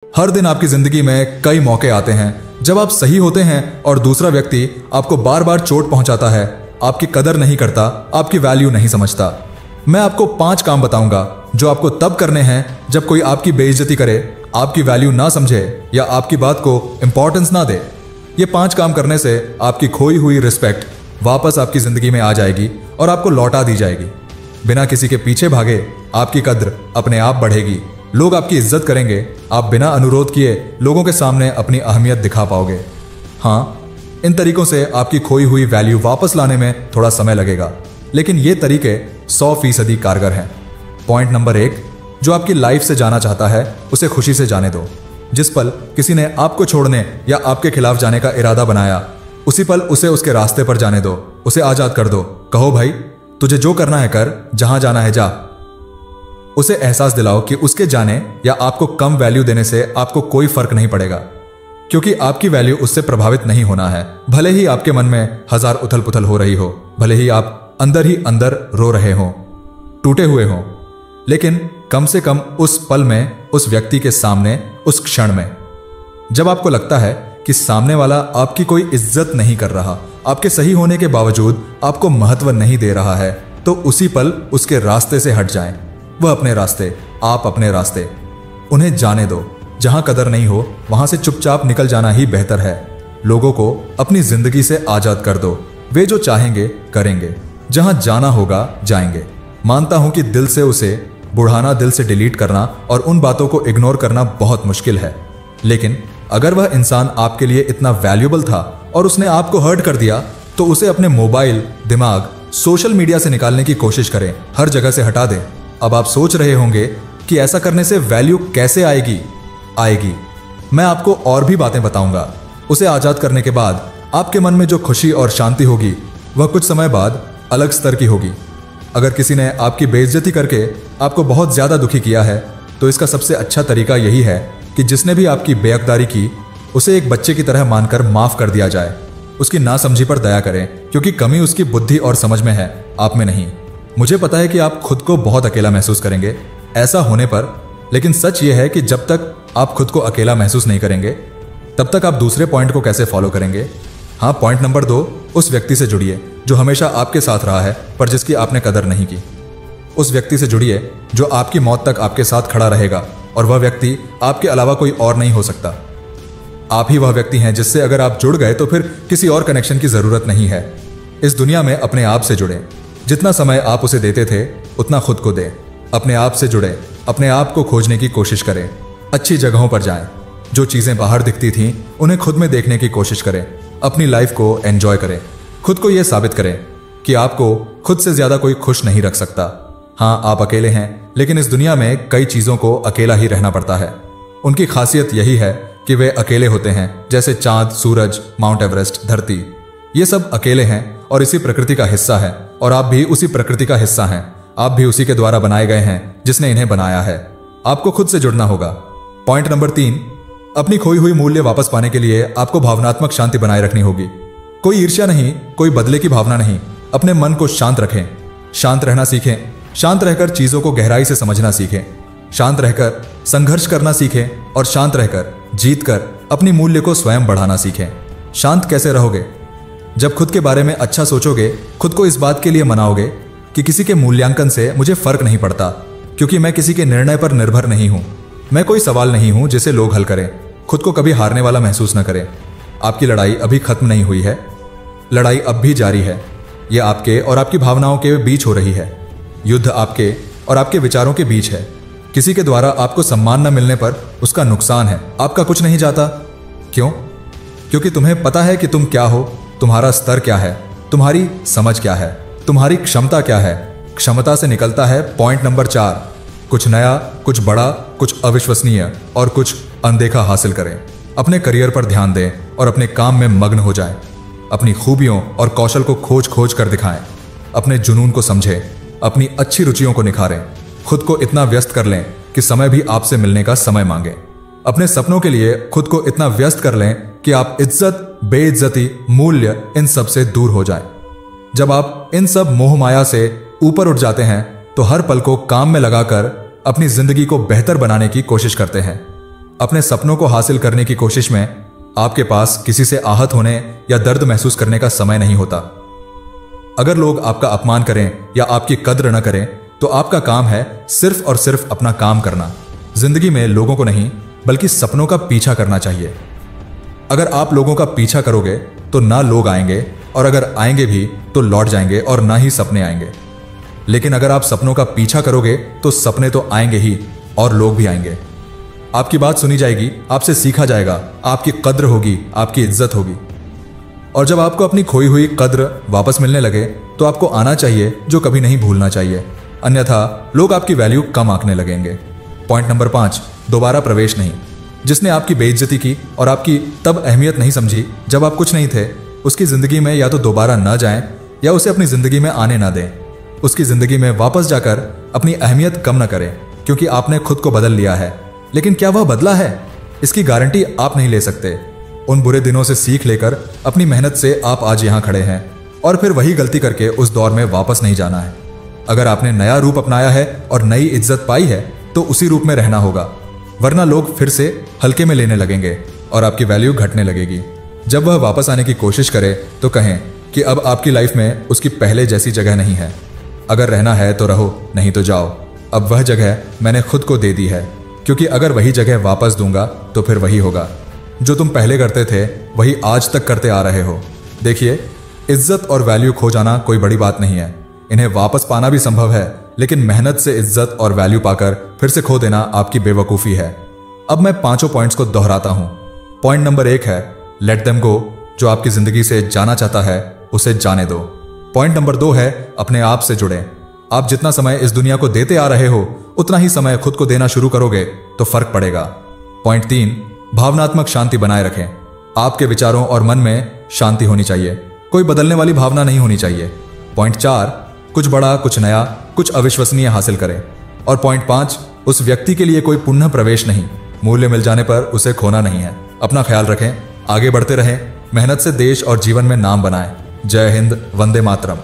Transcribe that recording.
हर दिन आपकी जिंदगी में कई मौके आते हैं जब आप सही होते हैं और दूसरा व्यक्ति आपको बार बार चोट पहुंचाता है, आपकी कदर नहीं करता, आपकी वैल्यू नहीं समझता। मैं आपको 5 काम बताऊंगा जो आपको तब करने हैं जब कोई आपकी बेइज्जती करे, आपकी वैल्यू ना समझे या आपकी बात को इंपॉर्टेंस ना दे। ये 5 काम करने से आपकी खोई हुई रिस्पेक्ट वापस आपकी जिंदगी में आ जाएगी और आपको लौटा दी जाएगी। बिना किसी के पीछे भागे आपकी कद्र अपने आप बढ़ेगी, लोग आपकी इज्जत करेंगे, आप बिना अनुरोध किए लोगों के सामने अपनी अहमियत दिखा पाओगे। हाँ, इन तरीकों से आपकी खोई हुई वैल्यू वापस लाने में थोड़ा समय लगेगा, लेकिन ये तरीके 100% कारगर हैं। पॉइंट नंबर 1, जो आपकी लाइफ से जाना चाहता है उसे खुशी से जाने दो। जिस पल किसी ने आपको छोड़ने या आपके खिलाफ जाने का इरादा बनाया, उसी पल उसे उसके रास्ते पर जाने दो, उसे आजाद कर दो। कहो भाई, तुझे जो करना है कर, जहां जाना है जा। उसे एहसास दिलाओ कि उसके जाने या आपको कम वैल्यू देने से आपको कोई फर्क नहीं पड़ेगा, क्योंकि आपकी वैल्यू उससे प्रभावित नहीं होना है। भले ही आपके मन में हजार उथल पुथल हो रही हो, भले ही आप अंदर ही अंदर रो रहे हो, टूटे हुए हो, लेकिन कम से कम उस पल में, उस व्यक्ति के सामने, उस क्षण में जब आपको लगता है कि सामने वाला आपकी कोई इज्जत नहीं कर रहा, आपके सही होने के बावजूद आपको महत्व नहीं दे रहा है, तो उसी पल उसके रास्ते से हट जाएं। वह अपने रास्ते, आप अपने रास्ते। उन्हें जाने दो। जहां कदर नहीं हो वहां से चुपचाप निकल जाना ही बेहतर है। लोगों को अपनी जिंदगी से आजाद कर दो, वे जो चाहेंगे करेंगे, जहां जाना होगा जाएंगे। मानता हूं कि दिल से उसे बुढ़ाना, दिल से डिलीट करना और उन बातों को इग्नोर करना बहुत मुश्किल है, लेकिन अगर वह इंसान आपके लिए इतना वैल्यूएबल था और उसने आपको हर्ट कर दिया, तो उसे अपने मोबाइल, दिमाग, सोशल मीडिया से निकालने की कोशिश करें, हर जगह से हटा दें। अब आप सोच रहे होंगे कि ऐसा करने से वैल्यू कैसे आएगी। मैं आपको और भी बातें बताऊंगा। उसे आजाद करने के बाद आपके मन में जो खुशी और शांति होगी वह कुछ समय बाद अलग स्तर की होगी। अगर किसी ने आपकी बेइज्जती करके आपको बहुत ज्यादा दुखी किया है, तो इसका सबसे अच्छा तरीका यही है कि जिसने भी आपकी बेअकदारी की उसे एक बच्चे की तरह मानकर माफ कर दिया जाए। उसकी नासमझी पर दया करें, क्योंकि कमी उसकी बुद्धि और समझ में है, आप में नहीं। मुझे पता है कि आप खुद को बहुत अकेला महसूस करेंगे ऐसा होने पर, लेकिन सच यह है कि जब तक आप खुद को अकेला महसूस नहीं करेंगे, तब तक आप दूसरे पॉइंट को कैसे फॉलो करेंगे। हाँ, पॉइंट नंबर 2, उस व्यक्ति से जुड़िए जो हमेशा आपके साथ रहा है पर जिसकी आपने कदर नहीं की। उस व्यक्ति से जुड़िए जो आपकी मौत तक आपके साथ खड़ा रहेगा, और वह व्यक्ति आपके अलावा कोई और नहीं हो सकता। आप ही वह व्यक्ति हैं जिससे अगर आप जुड़ गए तो फिर किसी और कनेक्शन की जरूरत नहीं है। इस दुनिया में अपने आप से जुड़े। जितना समय आप उसे देते थे उतना खुद को दें। अपने आप से जुड़े, अपने आप को खोजने की कोशिश करें। अच्छी जगहों पर जाएं। जो चीजें बाहर दिखती थीं उन्हें खुद में देखने की कोशिश करें। अपनी लाइफ को एंजॉय करें। खुद को यह साबित करें कि आपको खुद से ज्यादा कोई खुश नहीं रख सकता। हाँ, आप अकेले हैं, लेकिन इस दुनिया में कई चीजों को अकेला ही रहना पड़ता है। उनकी खासियत यही है कि वे अकेले होते हैं, जैसे चांद, सूरज, माउंट एवरेस्ट, धरती। ये सब अकेले हैं और इसी प्रकृति का हिस्सा है, और आप भी उसी प्रकृति का हिस्सा हैं। आप भी उसी के द्वारा बनाए गए हैं जिसने इन्हें बनाया है। आपको खुद से जुड़ना होगा। पॉइंट नंबर 3, अपनी खोई हुई मूल्य वापस पाने के लिए आपको भावनात्मक शांति बनाए रखनी होगी। कोई ईर्ष्या नहीं, कोई बदले की भावना नहीं। अपने मन को शांत रखें, शांत रहना सीखें। शांत रहकर चीजों को गहराई से समझना सीखें। शांत रहकर संघर्ष करना सीखें, और शांत रहकर जीत कर अपनी मूल्य को स्वयं बढ़ाना सीखें। शांत कैसे रहोगे? जब खुद के बारे में अच्छा सोचोगे, खुद को इस बात के लिए मनाओगे कि किसी के मूल्यांकन से मुझे फर्क नहीं पड़ता, क्योंकि मैं किसी के निर्णय पर निर्भर नहीं हूं। मैं कोई सवाल नहीं हूं जिसे लोग हल करें। खुद को कभी हारने वाला महसूस न करें। आपकी लड़ाई अभी खत्म नहीं हुई है, लड़ाई अब भी जारी है। यह आपके और आपकी भावनाओं के बीच हो रही है। युद्ध आपके और आपके विचारों के बीच है। किसी के द्वारा आपको सम्मान न मिलने पर उसका नुकसान है, आपका कुछ नहीं जाता। क्यों? क्योंकि तुम्हें पता है कि तुम क्या हो, तुम्हारा स्तर क्या है, तुम्हारी समझ क्या है, तुम्हारी क्षमता क्या है। क्षमता से निकलता है पॉइंट नंबर 4, कुछ नया, कुछ बड़ा, कुछ अविश्वसनीय और कुछ अनदेखा हासिल करें। अपने करियर पर ध्यान दें और अपने काम में मग्न हो जाएं। अपनी खूबियों और कौशल को खोज खोज कर दिखाएं। अपने जुनून को समझें, अपनी अच्छी रुचियों को निखारें। खुद को इतना व्यस्त कर लें कि समय भी आपसे मिलने का समय मांगे। अपने सपनों के लिए खुद को इतना व्यस्त कर लें कि आप इज्जत, बेइज्जती, मूल्य, इन सब से दूर हो जाएं। जब आप इन सब मोह माया से ऊपर उठ जाते हैं तो हर पल को काम में लगाकर अपनी जिंदगी को बेहतर बनाने की कोशिश करते हैं। अपने सपनों को हासिल करने की कोशिश में आपके पास किसी से आहत होने या दर्द महसूस करने का समय नहीं होता। अगर लोग आपका अपमान करें या आपकी कद्र न करें तो आपका काम है सिर्फ और सिर्फ अपना काम करना। जिंदगी में लोगों को नहीं बल्कि सपनों का पीछा करना चाहिए। अगर आप लोगों का पीछा करोगे तो ना लोग आएंगे, और अगर आएंगे भी तो लौट जाएंगे, और ना ही सपने आएंगे। लेकिन अगर आप सपनों का पीछा करोगे तो सपने तो आएंगे ही और लोग भी आएंगे। आपकी बात सुनी जाएगी, आपसे सीखा जाएगा, आपकी कद्र होगी, आपकी इज्जत होगी। और जब आपको अपनी खोई हुई कद्र वापस मिलने लगे तो आपको आना चाहिए, जो कभी नहीं भूलना चाहिए, अन्यथा लोग आपकी वैल्यू कम आंकने लगेंगे। पॉइंट नंबर 5, दोबारा प्रवेश नहीं। जिसने आपकी बेइज्जती की और आपकी तब अहमियत नहीं समझी जब आप कुछ नहीं थे, उसकी जिंदगी में या तो दोबारा न जाएं या उसे अपनी जिंदगी में आने ना दें। उसकी जिंदगी में वापस जाकर अपनी अहमियत कम न करें, क्योंकि आपने खुद को बदल लिया है। लेकिन क्या वह बदला है, इसकी गारंटी आप नहीं ले सकते। उन बुरे दिनों से सीख लेकर अपनी मेहनत से आप आज यहां खड़े हैं, और फिर वही गलती करके उस दौर में वापस नहीं जाना है। अगर आपने नया रूप अपनाया है और नई इज्जत पाई है तो उसी रूप में रहना होगा, वरना लोग फिर से हल्के में लेने लगेंगे और आपकी वैल्यू घटने लगेगी। जब वह वापस आने की कोशिश करे तो कहें कि अब आपकी लाइफ में उसकी पहले जैसी जगह नहीं है। अगर रहना है तो रहो, नहीं तो जाओ। अब वह जगह मैंने खुद को दे दी है, क्योंकि अगर वही जगह वापस दूंगा तो फिर वही होगा जो तुम पहले करते थे, वही आज तक करते आ रहे हो। देखिए, इज्जत और वैल्यू खो जाना कोई बड़ी बात नहीं है। इन्हें वापस पाना भी संभव है, लेकिन मेहनत से इज्जत और वैल्यू पाकर फिर से खो देना आपकी बेवकूफ़ी है। अब मैं 5 पॉइंट्स को दोहराता हूं। पॉइंट नंबर 1 है लेट देम गो। जो आपकी जिंदगी से जाना चाहता है उसे जाने दो। पॉइंट नंबर 2 है अपने आप से जुड़े। आप जितना समय इस दुनिया को देते आ रहे हो उतना ही समय खुद को देना शुरू करोगे तो फर्क पड़ेगा। पॉइंट 3, भावनात्मक शांति बनाए रखें। आपके विचारों और मन में शांति होनी चाहिए, कोई बदलने वाली भावना नहीं होनी चाहिए। पॉइंट 4, कुछ बड़ा, कुछ नया, कुछ अविश्वसनीय हासिल करें। और पॉइंट 5, उस व्यक्ति के लिए कोई पुनः प्रवेश नहीं, मूल्य मिल जाने पर उसे खोना नहीं है। अपना ख्याल रखें, आगे बढ़ते रहें, मेहनत से देश और जीवन में नाम बनाएं। जय हिंद, वंदे मातरम।